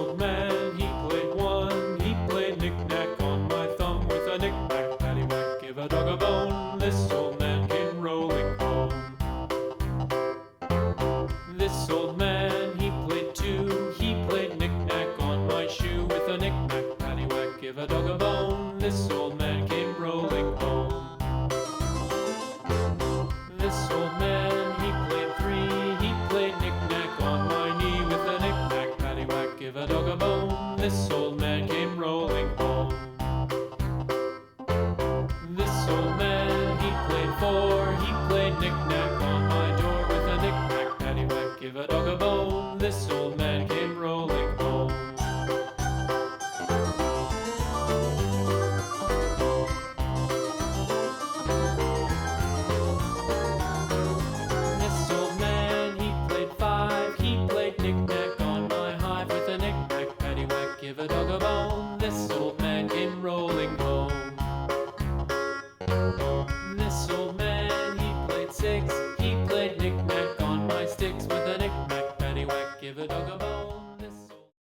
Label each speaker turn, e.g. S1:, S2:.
S1: old man, he played one. He played knick-knack on my thumb with a knick-knack, paddywhack, give a dog a bone. This old man came rolling home. This old man, he played two. He played knick-knack on my shoe with a knick-knack, paddywhack, give a dog a bone. This old man came rolling home. This old man, he played three. He played knick-knack on my knee with a knick-knack, paddywhack, give a dog a bone. This old man came rolling home. This old man, he played four. He played knick-knack on my door with a knick-knack, paddywhack, give a dog a bone. This old man came rolling home. This old man, he played five. He played knick-knack on my hive with a knick-knack, paddywhack, give a dog a bone. This old